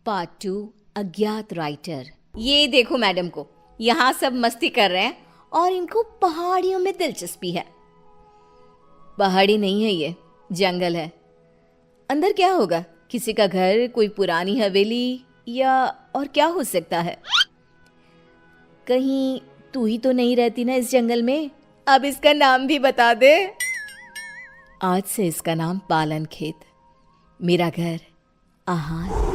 Part 2 अज्ञात writer. ये देखो मैडम को, यहाँ सब मस्ती कर रहे हैं और इनको पहाड़ियों में दिलचस्पी है। पहाड़ी नहीं है, ये जंगल है। अंदर क्या होगा? किसी का घर, कोई पुरानी हवेली, या और क्या हो सकता है? कहीं तू ही तो नहीं रहती ना इस जंगल में? अब इसका नाम भी बता दे। आज से इसका नाम पालन खेत, मेरा घर, आहार।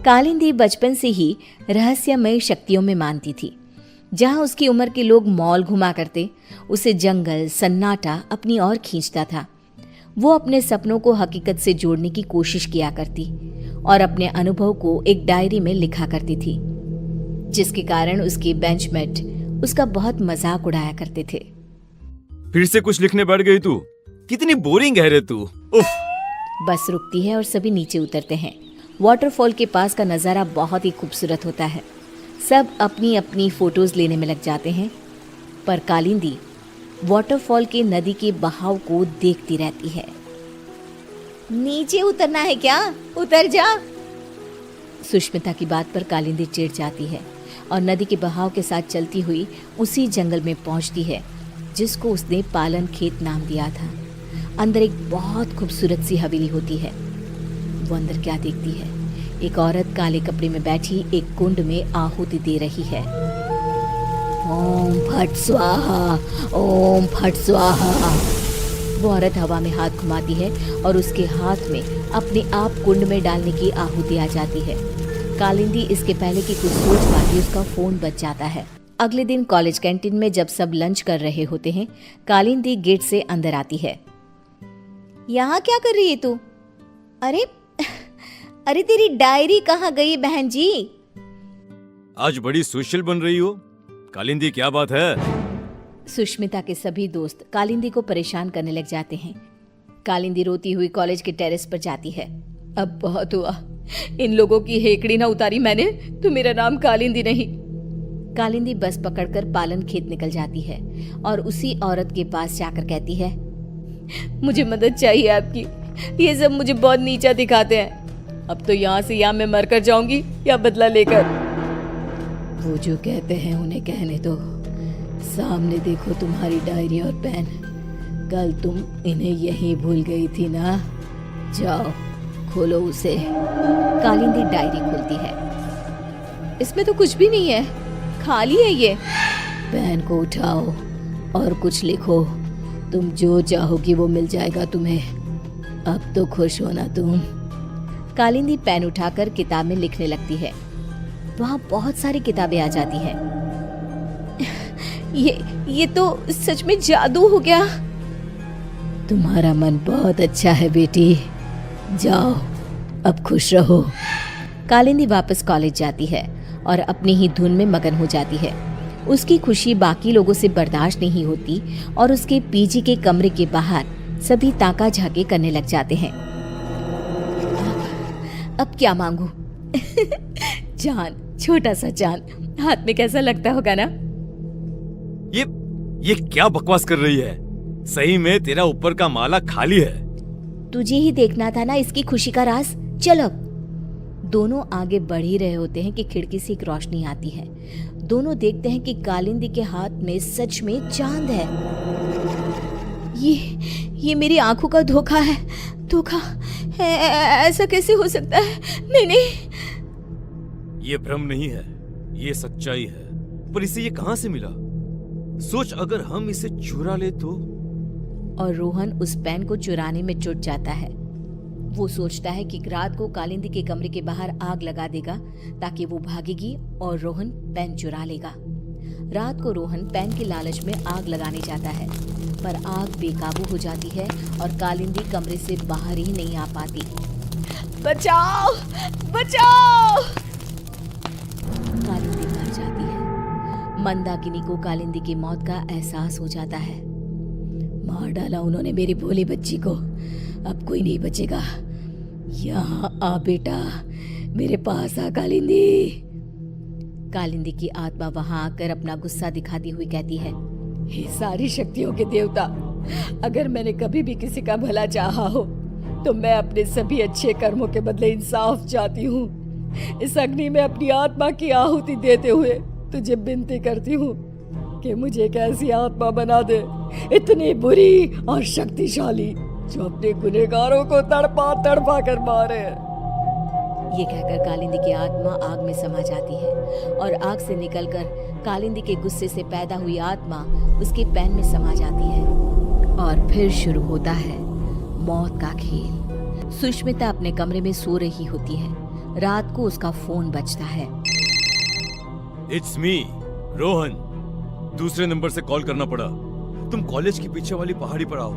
कालिंदी बचपन से ही रहस्यमय शक्तियों में मानती थी। जहां उसकी उम्र के लोग मॉल घुमा करते, उसे जंगल सन्नाटा अपनी ओर खींचता था। वो अपने सपनों को हकीकत से जोड़ने की कोशिश किया करती और अपने अनुभव को एक डायरी में लिखा करती थी, जिसके कारण उसके बेंचमेट उसका बहुत मजाक उड़ाया करते थे। फिर से कुछ लिखने बैठ गई तू? कितनी बोरिंग है रे तू। उफ। बस रुकती है और सभी नीचे उतरते हैं। वाटरफॉल के पास का नज़ारा बहुत ही खूबसूरत होता है। सब अपनी अपनी फोटोज लेने में लग जाते हैं, पर कालिंदी वाटरफॉल के नदी के बहाव को देखती रहती है। नीचे उतरना है क्या? उतर जा। सुष्मिता की बात पर कालिंदी चिढ़ जाती है और नदी के बहाव के साथ चलती हुई उसी जंगल में पहुंचती है जिसको उसने पालन खेत नाम दिया था। अंदर एक बहुत खूबसूरत सी हवेली होती है। वो अंदर क्या देखती है? एक औरत काले कपड़े में बैठी एक कुंड में आहुति दे रही है। ओम फट स्वाहा, ओम फट स्वाहा। वो औरत हवा में हाथ घुमाती है और उसके हाथ में अपने आप कुंड में डालने की आहुति आ जाती है। कालिंदी इसके पहले कि कुछ सोच पाती उसका फोन बज जाता है। अगले दिन कॉलेज कैंटीन में जब सब लंच कर रहे होते हैं, कालिंदी गेट से अंदर आती है। यहाँ क्या कर रही है तू? अरे तेरी डायरी कहाँ गई बहन जी? आज बड़ी सोशल बन रही हो कालिंदी, क्या बात है? सुष्मिता के सभी दोस्त कालिंदी को परेशान करने लग जाते हैं। कालिंदी रोती हुई कॉलेज के टेरेस पर जाती है। अब बहुत हुआ, इन लोगों की हेकड़ी ना उतारी मैंने तो मेरा नाम कालिंदी नहीं। कालिंदी बस पकड़कर पालन खेत निकल जाती है और उसी औरत के पास जाकर कहती है, मुझे मदद चाहिए आपकी। ये सब मुझे बहुत नीचा दिखाते हैं। अब तो यहाँ से या मैं मरकर जाऊंगी या बदला लेकर। वो जो कहते हैं उन्हें कहने दो। सामने देखो तुम्हारी डायरी और पेन। कल तुम इन्हें यहीं भूल गई थी ना? जाओ खोलो उसे। कालिंदी डायरी खोलती है। इसमें तो कुछ भी नहीं है, खाली है ये। पेन को उठाओ और कुछ लिखो। तुम जो चाहोगी वो मिल जाएगा तुम्हें। अब तो खुश हो ना तुम? कालिंदी पेन उठाकर किताब में लिखने लगती है। वहाँ बहुत सारी किताबें आ जाती हैं। ये तो सच में जादू हो गया। तुम्हारा मन बहुत अच्छा है बेटी, जाओ अब खुश रहो। कालिंदी वापस कॉलेज जाती है और अपनी ही धुन में मगन हो जाती है। उसकी खुशी बाकी लोगों से बर्दाश्त नहीं होती और उसके पीजी के कमरे के बाहर सभी ताका झाके करने लग जाते हैं। अब क्या मांगू? चांद, छोटा सा चांद हाथ में कैसा लगता होगा ना? ये क्या बकवास कर रही है? सही में तेरा ऊपर का माला खाली है। तुझे ही देखना था ना इसकी खुशी का राज। चलो। दोनों आगे बढ़ ही रहे होते हैं कि खिड़की से एक रोशनी आती है। दोनों देखते हैं कि कालिंदी के हाथ में सच में चांद है। ये मेरी आंखों का धोखा है। धोखा है, ऐसा कैसे हो सकता है? नहीं। ये भ्रम नहीं है, ये सच्चाई है। पर इसे ये कहां से मिला? सोच, अगर हम इसे चुरा ले तो? और रोहन उस पेन को चुराने में जुट जाता है। वो सोचता है कि रात को कालिंदी के कमरे के बाहर आग लगा देगा ताकि वो भागेगी और रोहन पेन चुरा लेगा। रात को रोहन पेन के लालच में आग लगाने जाता है, पर आग बेकाबू हो जाती है और कालिंदी कमरे से बाहर ही नहीं आ पाती। बचाओ, बचाओ! कालिंदी मर जाती है। मंदाकिनी को कालिंदी की मौत का एहसास हो जाता है। मार डाला उन्होंने मेरी भोली बच्ची को, अब कोई नहीं बचेगा। यहाँ आ बेटा, मेरे पास आ कालिंदी। कालिंदी की आत्मा वहां आकर अपना गुस्सा दिखाती हुई कहती है, हे सारी शक्तियों के देवता, अगर मैंने कभी भी किसी का भला चाहा हो तो मैं अपने सभी अच्छे कर्मों के बदले इंसाफ चाहती हूँ। इस अग्नि में अपनी आत्मा की आहुति देते हुए तुझे विनती करती हूँ कि मुझे एक ऐसी आत्मा बना दे, इतनी बुरी और शक्तिशाली, जो अपने गुनहगारों को तड़पा तड़पा कर मारे। ये कहकर कालिंदी की आत्मा आग में समा जाती है और आग से निकलकर कालिंदी के गुस्से से पैदा हुई आत्मा उसके पैन में समा जाती है और फिर शुरू होता है मौत का खेल। सुष्मिता अपने कमरे में सो रही होती है। रात को उसका फोन बजता है। It's me, Rohan. दूसरे नंबर से कॉल करना पड़ा। तुम कॉलेज के पीछे वाली पहाड़ी पर आओ,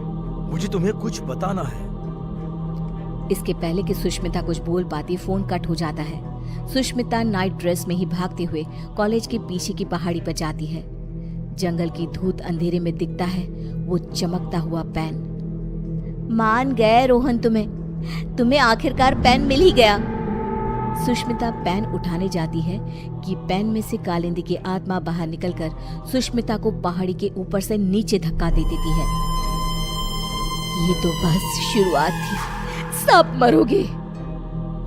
मुझे तुम्हें कुछ बताना है। इसके पहले कि सुष्मिता कुछ बोल पाती, फोन कट हो जाता है। सुष्मिता नाइट ड्रेस में ही भागते हुए कॉलेज के पीछे की पहाड़ी पर जाती है। जंगल की धूत अंधेरे में दिखता है वो चमकता हुआ पेन। मान गए रोहन, तुम्हें आखिरकार पेन मिल ही गया। सुष्मिता पेन उठाने जाती है कि पेन में से कालिंदी की आत्मा बाहर निकलकर सुष्मिता को पहाड़ी के ऊपर से नीचे धक्का दे देती है। ये तो बस शुरुआत थी, सब मरोगे।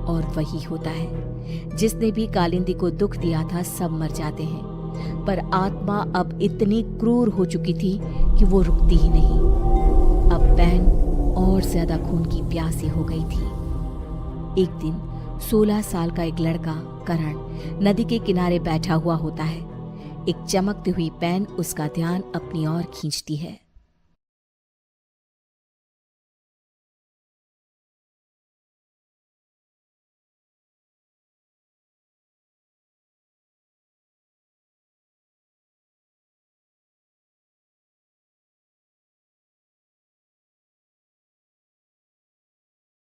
और वही होता है, जिसने भी कालिंदी को दुख दिया था सब मर जाते हैं। पर आत्मा अब इतनी क्रूर हो चुकी थी कि वो रुकती ही नहीं। अब पेन और ज्यादा खून की प्यासी हो गई थी। एक दिन 16 साल का एक लड़का करण नदी के किनारे बैठा हुआ होता है। एक चमकती हुई पेन उसका ध्यान अपनी ओर खींचती है।